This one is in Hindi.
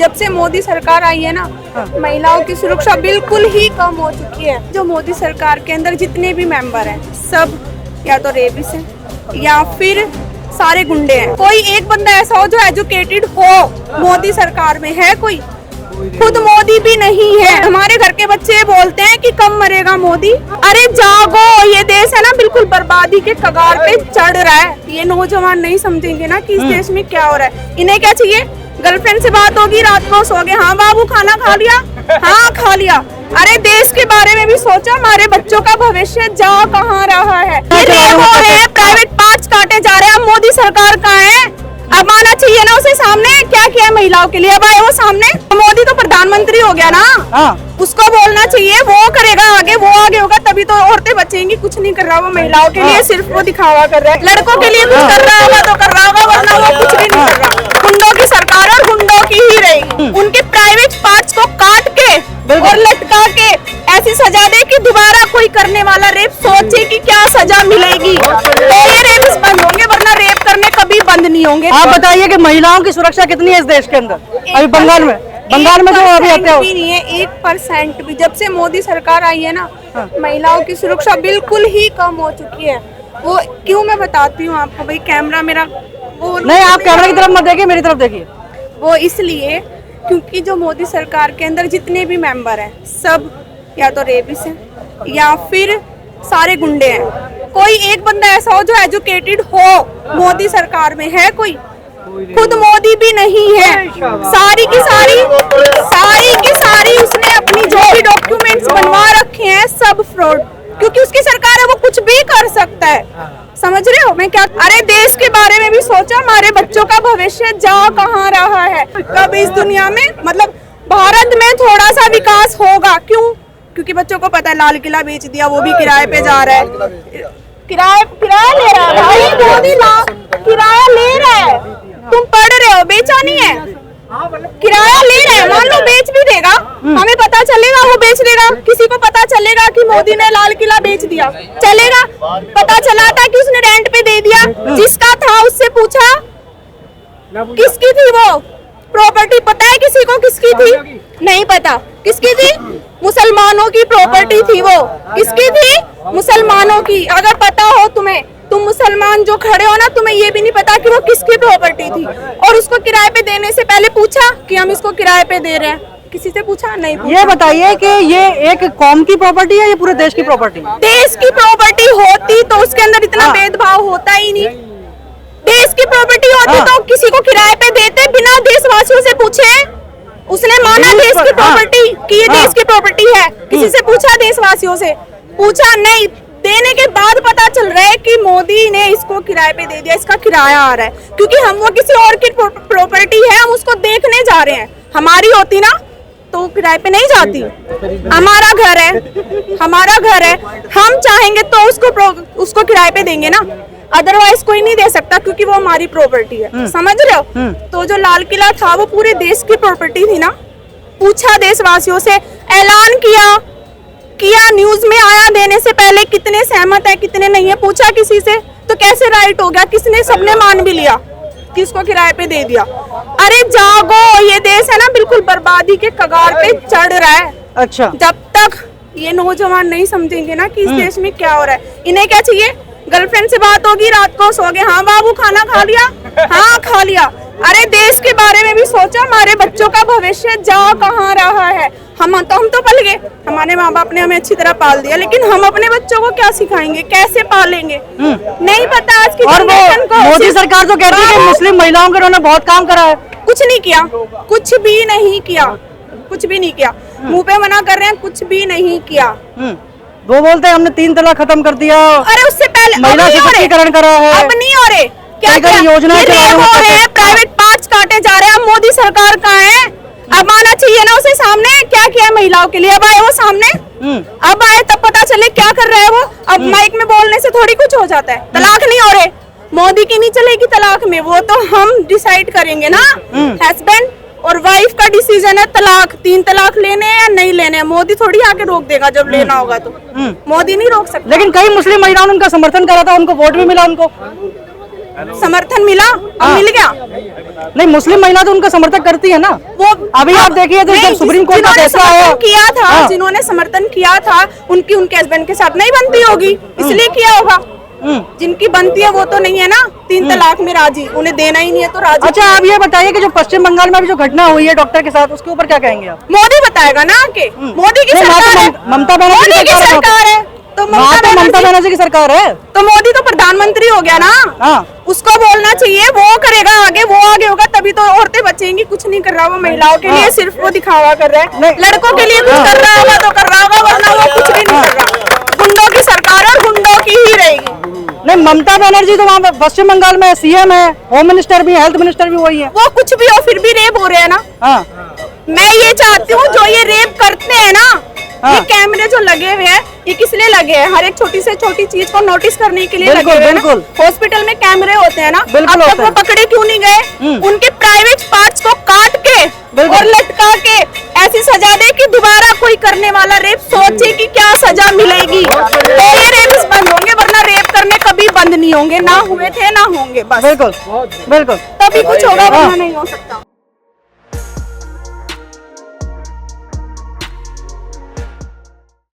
जब से मोदी सरकार आई है ना, महिलाओं की सुरक्षा बिल्कुल ही कम हो चुकी है। जो मोदी सरकार के अंदर जितने भी मेंबर हैं, सब या तो रेपिस्ट हैं या फिर सारे गुंडे हैं। कोई एक बंदा ऐसा हो जो एजुकेटेड हो मोदी सरकार में, है कोई? खुद मोदी भी नहीं है। हमारे घर के बच्चे बोलते हैं कि कब मरेगा मोदी। अरे जागो, ये देश है ना बिल्कुल बर्बादी के कगार पे चढ़ रहा है। ये नौजवान नहीं समझेंगे ना कि इस देश में क्या हो रहा है। इन्हें क्या चाहिए? गर्लफ्रेंड से बात होगी, रात को सो गए, हाँ बाबू खाना खा लिया, हाँ खा लिया। अरे देश के बारे में भी सोचो, हमारे बच्चों का भविष्य जा कहाँ रहा है। ये वो है प्राइवेट पार्ट्स काटे जा रहे हैं। मोदी सरकार कहाँ है? अब आना चाहिए ना उसे सामने। क्या किया है महिलाओं के लिए? अब आए वो सामने। मोदी तो प्रधानमंत्री हो गया ना, उसको बोलना चाहिए, वो करेगा आगे, वो आगे होगा तभी तो औरतें बचेंगी। कुछ नहीं कर रहा वो महिलाओं के लिए, सिर्फ वो दिखावा कर रहा है। लड़कों के लिए कुछ कर रहा होगा तो कर रहा होगा, वरना वो कुछ भी नहीं कर रहा। गुंडों की सरकार और गुंडों की ही रहेगी। उनके प्राइवेट पार्ट्स को काट के और लटका के ऐसी सजा दे कि दोबारा कोई करने वाला रेप सोचे कि क्या सजा मिलेगी, तो ये रेप बंद होंगे, वरना रेप करने कभी बंद नहीं होंगे। आप बताइए कि महिलाओं की सुरक्षा कितनी है इस देश के अंदर? अभी बंगाल में जो अभी हत्या भी नहीं है, 1% भी। जब से मोदी सरकार आई है ना, महिलाओं की सुरक्षा बिल्कुल ही कम हो चुकी है। वो क्यों, मैं बताती हूँ आपको। भाई कैमरा मेरा वो नहीं, आप कैमरा की तरफ मत देखिए, मेरी तरफ देखिए। वो इसलिए क्योंकि जो मोदी सरकार के अंदर जितने भी मेंबर हैं, सब या तो रेपिस्ट हैं या फिर सारे गुंडे हैं। कोई एक बंदा ऐसा हो जो एजुकेटेड हो मोदी सरकार में, है कोई? खुद मोदी भी नहीं है। सारी की सारी उसने अपनी जो भी डॉक्यूमेंट्स बनवा रखे हैं सब फ्रॉड, क्योंकि उसकी सरकार है, वो कुछ भी कर सकता है। समझ रहे हो मैं क्या? अरे देश के बारे में भी सोचो, हमारे बच्चों का भविष्य जा कहाँ रहा है। कब इस दुनिया में, मतलब भारत में थोड़ा सा विकास होगा। क्यों? क्योंकि बच्चों को पता है लाल किला बेच दिया, वो भी किराए पे जा रहा है। किराया ले रहा है भाई मोदी, किराया ले रहा है। तुम पढ़ रहे हो, बेचा नहीं है, किराया ले रहे हैं। मान लो बेच भी देगा, हमें पता चलेगा, वो बेच देगा। किसी को पता चलेगा कि मोदी ने लाल किला बेच दिया, चलेगा? पता चला था कि उसने रेंट पे दे दिया। जिसका था उससे पूछा किसकी थी वो प्रॉपर्टी? पता है किसी को किसकी थी? नहीं पता। किसकी थी? मुसलमानों की प्रॉपर्टी थी वो। किसकी थी? मुसलमानों की। अगर पता हो तुम्हें, तुम मुसलमान जो खड़े हो ना, तुम्हें ये भी नहीं पता कि वो किसकी प्रॉपर्टी थी, और उसको किराए पे देने से पहले पूछा कि हम इसको किराए पे दे रहे हैं? किसी से पूछा? नहीं पूछा। ये बताइए कि ये एक कौम की प्रॉपर्टी है या पूरे देश की प्रॉपर्टी? देश की प्रॉपर्टी होती तो उसके अंदर इतना भेदभाव होता ही नहीं। देश की प्रॉपर्टी होती तो किसी को किराए पे देते बिना देशवासियों से पूछे। उसने माना देश की प्रॉपर्टी कि ये देश की प्रॉपर्टी है, किसी से पूछा? देशवासियों से पूछा नहीं। देने के बाद पता चल रहा है कि मोदी ने इसको किराए पे दे दिया, इसका किराया आ रहा है। क्योंकि हम वो किसी और की प्रॉपर्टी है, हम उसको देखने जा रहे हैं। हमारी होती ना तो किराए पे नहीं जाती। हमारा घर है, हम चाहेंगे तो उसको किराए पे देंगे ना, अदरवाइज कोई नहीं दे सकता, क्योंकि वो हमारी प्रॉपर्टी है। समझ रहे हो? तो जो लाल किला था वो पूरे देश की प्रॉपर्टी थी ना। पूछा देशवासियों से, ऐलान किया, न्यूज में आया, देने से पहले कितने सहमत है कितने नहीं है, पूछा किसी से तो कैसे राइट हो गया? किसने? सबने मान भी लिया, किसको किराए पे दे दिया। अरे जागो, ये देश है ना बिल्कुल बर्बादी के कगार पे चढ़ रहा है। अच्छा, जब तक ये नौजवान नहीं समझेंगे ना कि इस देश में क्या हो रहा है। इन्हें क्या चाहिए? गर्लफ्रेंड से बात होगी, रात को सो गए, हाँ बाबू खाना खा लिया, हाँ खा लिया। अरे देश के बारे में भी सोचो, हमारे बच्चों का भविष्य जा कहाँ रहा है। हम तो पल गए, हमारे माँ बाप ने हमें अच्छी तरह पाल दिया, लेकिन हम अपने बच्चों को क्या सिखाएंगे, कैसे पालेंगे? नहीं पता आज की जनरेशन को। मोदी सरकार तो कहती है कि मुस्लिम महिलाओं के उन्होंने बहुत काम करा है। कुछ नहीं किया, कुछ भी नहीं किया। मुंह पे मना कर रहे हैं, कुछ भी नहीं किया। वो बोलते हैं हमने 3 तलाक खत्म कर दिया। अरे उससे पहले महिला सशक्तिकरण करा है। अब नहीं हो रहे। क्या योजना है? प्राइवेट पार्ट्स काटे जा रहे हैं। मोदी सरकार कहाँ है? अब आना चाहिए ना उसे सामने। क्या किया है महिलाओं के लिए? अब आए वो सामने, अब आए तब पता चले क्या कर रहे हैं वो। अब माइक में बोलने से थोड़ी कुछ हो जाता है। तलाक नहीं हो रहे, मोदी की नहीं चलेगी तलाक में, वो तो हम डिसाइड करेंगे ना। हस्बैंड और वाइफ का डिसीजन है तलाक। 3 तलाक लेने हैं या नहीं लेने हैं, मोदी थोड़ी आके रोक देगा जब लेना होगा तो। मोदी नहीं रोक सकता। लेकिन कई मुस्लिम महिलाओं ने उनका समर्थन करा था, उनको वोट भी मिला उनको। समर्थन मिला, अब मिल गया। नहीं, मुस्लिम महिला तो उनका समर्थन करती है ना। वो अभी आप देखिए तो जब सुप्रीम कोर्ट का फैसला आया किया था, हाँ। जिन्होंने समर्थन किया था उनकी उनके हस्बैंड के साथ नहीं बनती होगी, इसलिए किया होगा। जिनकी बनती है वो तो नहीं है ना 3 तलाक में राजी, उन्हें देना ही नहीं है तो राजी। अच्छा, आप ये बताइए कि जो पश्चिम बंगाल में अभी जो घटना हुई है डॉक्टर के साथ, उसके ऊपर क्या कहेंगे आप? मोदी बताएगा ना आके, मोदी की नहीं, वहाँ सरकार तो है, ममता बनर्जी मोदी की सरकार है, तो वहाँ तो ममता बनर्जी की सरकार है। तो मोदी तो प्रधानमंत्री हो गया ना, हाँ। उसको बोलना चाहिए, वो करेगा आगे, वो आगे होगा तभी तो औरतें बचेंगी। कुछ नहीं कर रहा वो महिलाओं के लिए, सिर्फ वो दिखावा कर रहा है। नहीं। लड़कों के लिए कुछ कर रहा होगा तो कर रहा होगा, वरना वो कुछ भी नहीं कर रहा। गुंडों की सरकार और गुंडों की ही रहेगी। नहीं, ममता बनर्जी तो वहाँ पश्चिम बंगाल में सीएम है, होम मिनिस्टर भी, हेल्थ मिनिस्टर भी वही है। वो कुछ भी हो फिर भी रेप हो रहे हैं ना। हाँ। मैं ये चाहती हूँ जो ये रेप करते हैं ना, हाँ। ये कैमरे जो लगे हुए हैं, ये किस लिए लगे हैं? हर एक छोटी से छोटी चीज को नोटिस करने के लिए लगे बिल्कुल, हुए हैं ना। बिल्कुल। हॉस्पिटल में कैमरे होते हैं ना, बिल्कुल अब तक होते वो हैं। पकड़े क्यों नहीं गए? उनके प्राइवेट पार्ट्स को काट के बिल्कुल। और लटका के ऐसी सजा दे कि दोबारा कोई करने वाला रेप सोचे कि क्या सजा मिलेगी, तो ये रेप बंद होंगे, वरना रेप करने कभी बंद नहीं होंगे। ना हुए थे ना होंगे, बस बिल्कुल बिल्कुल। तभी कुछ होगा, वरना नहीं हो सकता।